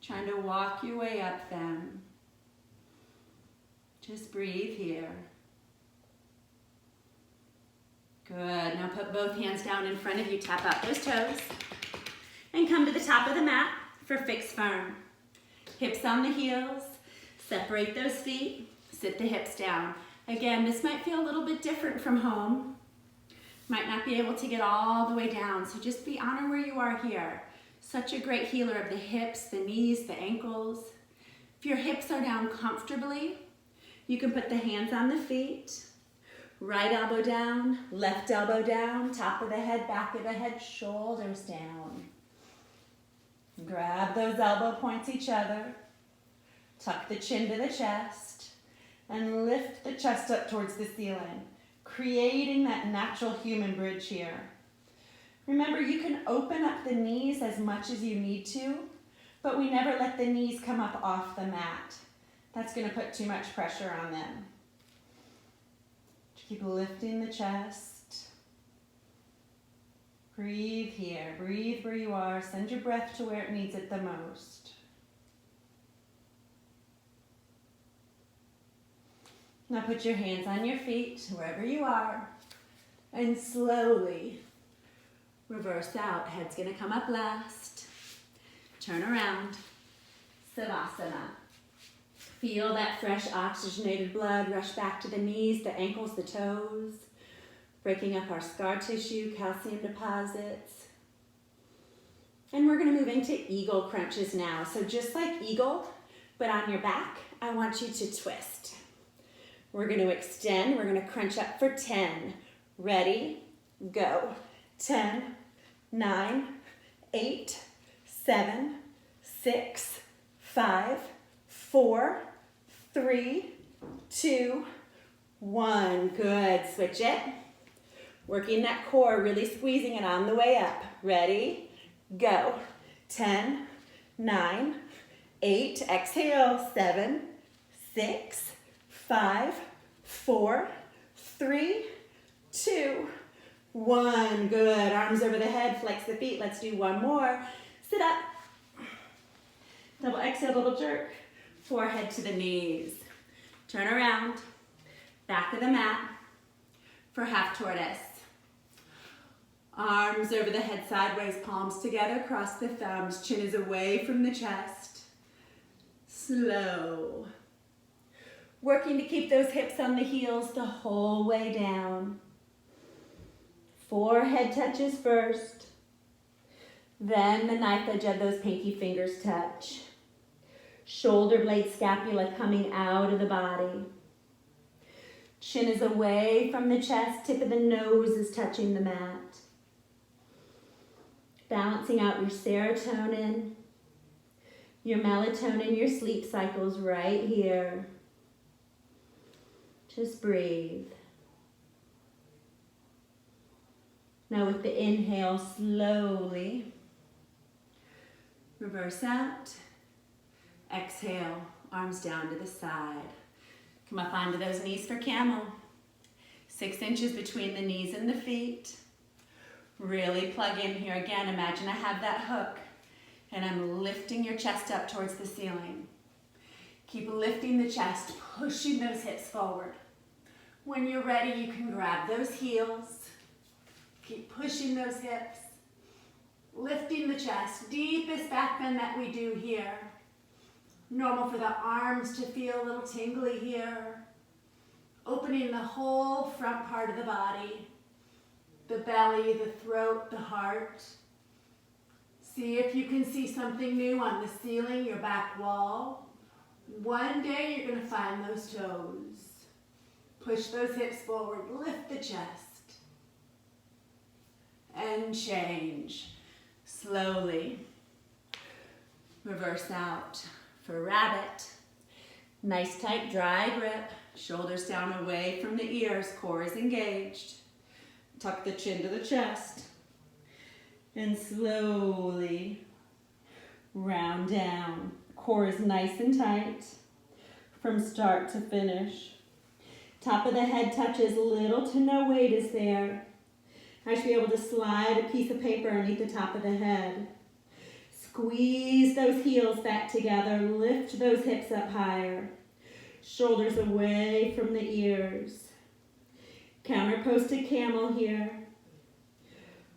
Speaker 1: Trying to walk your way up them. Just breathe here. Good. Now put both hands down in front of you. Tap out those toes. And come to the top of the mat for fixed firm. Hips on the heels. Separate those feet. Sit the hips down. Again, this might feel a little bit different from home. Might not be able to get all the way down, so just honor where you are here. Such a great healer of the hips, the knees, the ankles. If your hips are down comfortably, you can put the hands on the feet. Right elbow down, left elbow down, top of the head, back of the head, shoulders down. Grab those elbow points each other. Tuck the chin to the chest and lift the chest up towards the ceiling. Creating that natural human bridge here. Remember, you can open up the knees as much as you need to, but we never let the knees come up off the mat. That's going to put too much pressure on them. Keep lifting the chest. Breathe here. Breathe where you are. Send your breath to where it needs it the most. Now put your hands on your feet, wherever you are, and slowly reverse out. Head's gonna come up last. Turn around, savasana. Feel that fresh oxygenated blood rush back to the knees, the ankles, the toes, breaking up our scar tissue, calcium deposits. And we're gonna move into eagle crunches now. So just like eagle, but on your back, I want you to twist. We're gonna extend, we're gonna crunch up for 10. Ready, go. 10, 9, 8, 7, 6, 5, 4, 3, 2, 1. Good, switch it. Working that core, really squeezing it on the way up. Ready, go. 10, 9, 8, exhale, 7, 6, 5, 4, 3, 2, 1. Good, arms over the head, flex the feet. Let's do one more. Sit up. Double exhale, little jerk. Forehead to the knees. Turn around, back of the mat for half tortoise. Arms over the head sideways, palms together, cross the thumbs, chin is away from the chest. Slow. Working to keep those hips on the heels the whole way down. Forehead touches first. Then the knife edge of those pinky fingers touch. Shoulder blade scapula coming out of the body. Chin is away from the chest, tip of the nose is touching the mat. Balancing out your serotonin, your melatonin, your sleep cycles right here. Just breathe. Now with the inhale, slowly reverse out. Exhale, arms down to the side. Come up onto those knees for camel. 6 inches between the knees and the feet. Really plug in here. Again, imagine I have that hook and I'm lifting your chest up towards the ceiling. Keep lifting the chest, pushing those hips forward. When you're ready, you can grab those heels. Keep pushing those hips. Lifting the chest, deepest back bend that we do here. Normal for the arms to feel a little tingly here. Opening the whole front part of the body. The belly, the throat, the heart. See if you can see something new on the ceiling, your back wall. One day you're going to find those toes. Push those hips forward, lift the chest. And change. Slowly. Reverse out for rabbit. Nice tight dry grip. Shoulders down away from the ears, core is engaged. Tuck the chin to the chest. And slowly round down. Core is nice and tight from start to finish. Top of the head touches, little to no weight is there. I should be able to slide a piece of paper underneath the top of the head. Squeeze those heels back together, lift those hips up higher. Shoulders away from the ears. Counter posted camel here.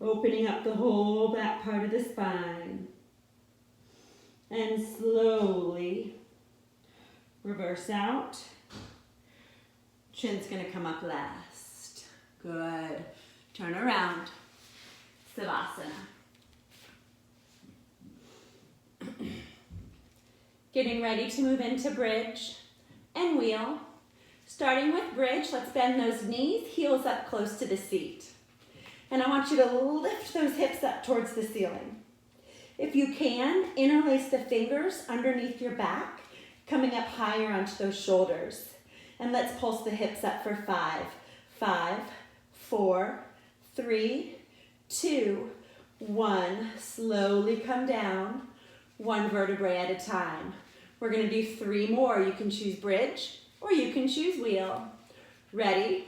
Speaker 1: Opening up the whole back part of the spine. And slowly reverse out. Chin's gonna come up last. Good. Turn around. Savasana. Getting ready to move into bridge and wheel. Starting with bridge, let's bend those knees, heels up close to the seat. And I want you to lift those hips up towards the ceiling. If you can, interlace the fingers underneath your back, coming up higher onto those shoulders. And let's pulse the hips up for 5. 5, 4, 3, 2, 1. Slowly come down, one vertebrae at a time. We're going to do 3 more. You can choose bridge or you can choose wheel. Ready?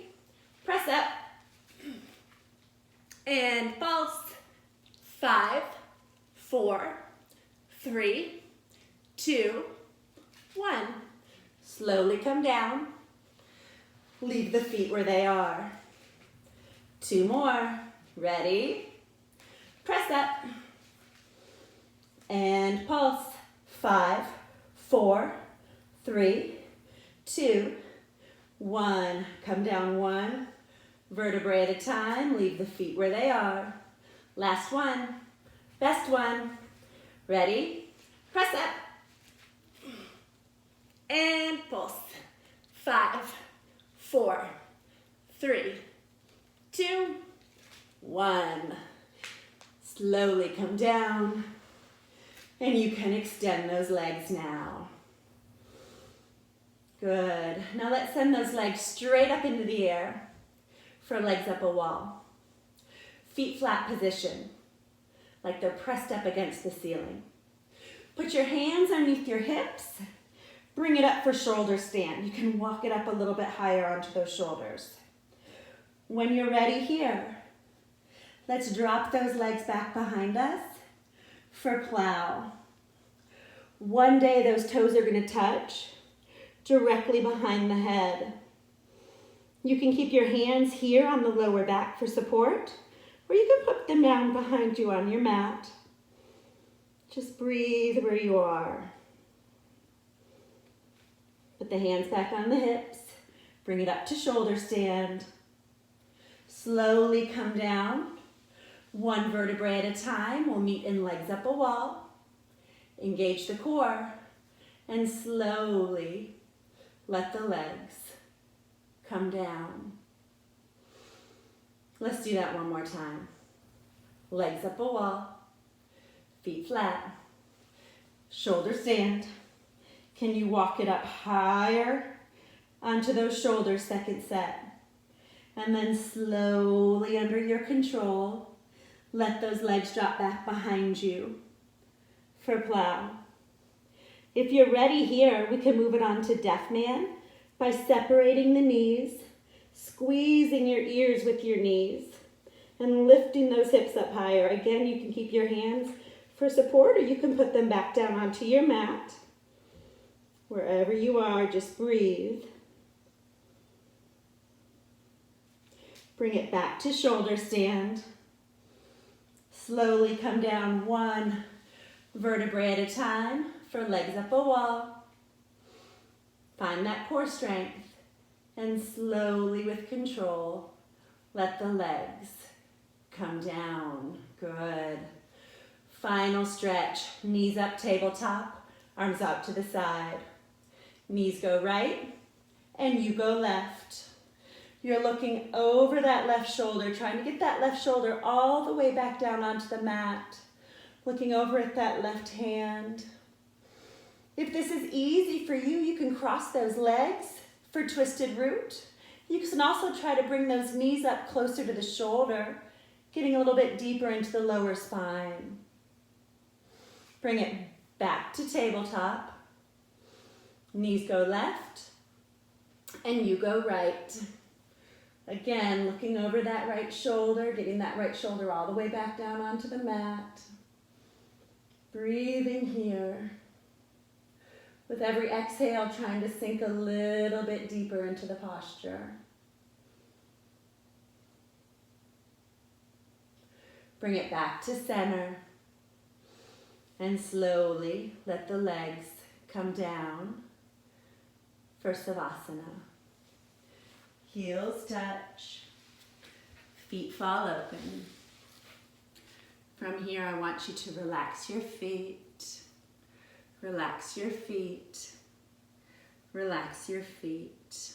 Speaker 1: Press up. And pulse. 5, 4, 3, 2, 1. Slowly come down. Leave the feet where they are. 2 more. Ready? Press up. And pulse. 5, 4, 3, 2, 1. Come down 1 vertebrae at a time. Leave the feet where they are. Last one. Best one. Ready? Press up. And pulse. 5, 4, 3, 2, 1. Slowly come down. And you can extend those legs now. Good. Now let's send those legs straight up into the air for legs up a wall. Feet flat position, like they're pressed up against the ceiling. Put your hands underneath your hips. Bring it up for shoulder stand. You can walk it up a little bit higher onto those shoulders. When you're ready here, let's drop those legs back behind us for plow. One day those toes are going to touch directly behind the head. You can keep your hands here on the lower back for support, or you can put them down behind you on your mat. Just breathe where you are. Put the hands back on the hips. Bring it up to shoulder stand. Slowly come down. 1 vertebrae at a time. We'll meet in legs up a wall. Engage the core. And slowly let the legs come down. Let's do that one more time. Legs up a wall. Feet flat. Shoulder stand. Can you walk it up higher onto those shoulders, second set? And then slowly, under your control, let those legs drop back behind you for plow. If you're ready here, we can move it on to Deaf Man by separating the knees, squeezing your ears with your knees, and lifting those hips up higher. Again, you can keep your hands for support, or you can put them back down onto your mat. Wherever you are, just breathe. Bring it back to shoulder stand. Slowly come down 1 vertebrae at a time for legs up a wall. Find that core strength and slowly with control, let the legs come down. Good. Final stretch, knees up, tabletop, arms out to the side. Knees go right and you go left. You're looking over that left shoulder, trying to get that left shoulder all the way back down onto the mat. Looking over at that left hand. If this is easy for you, you can cross those legs for twisted root. You can also try to bring those knees up closer to the shoulder, getting a little bit deeper into the lower spine. Bring it back to tabletop. Knees go left and you go right. Again, looking over that right shoulder, getting that right shoulder all the way back down onto the mat. Breathing here. With every exhale, trying to sink a little bit deeper into the posture. Bring it back to center. And slowly let the legs come down for savasana. Heels touch. Feet fall open. From here, I want you to relax your feet. Relax your feet. Relax your feet.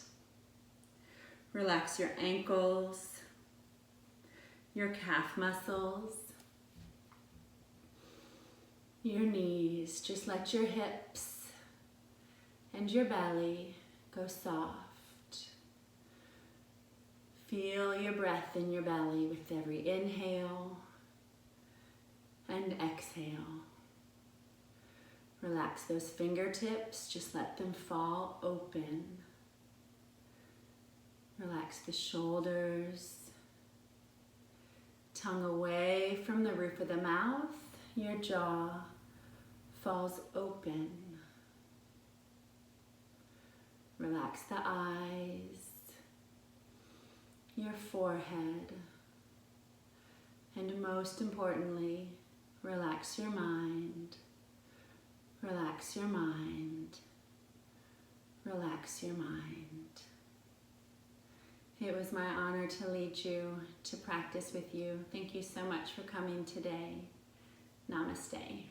Speaker 1: Relax your ankles, your calf muscles, your knees. Just let your hips and your belly go soft. Feel your breath in your belly with every inhale and exhale. Relax those fingertips, just let them fall open. Relax the shoulders, tongue away from the roof of the mouth, your jaw falls open. Relax the eyes, your forehead, and most importantly, relax your mind, relax your mind, relax your mind. It was my honor to lead you, to practice with you. Thank you so much for coming today. Namaste.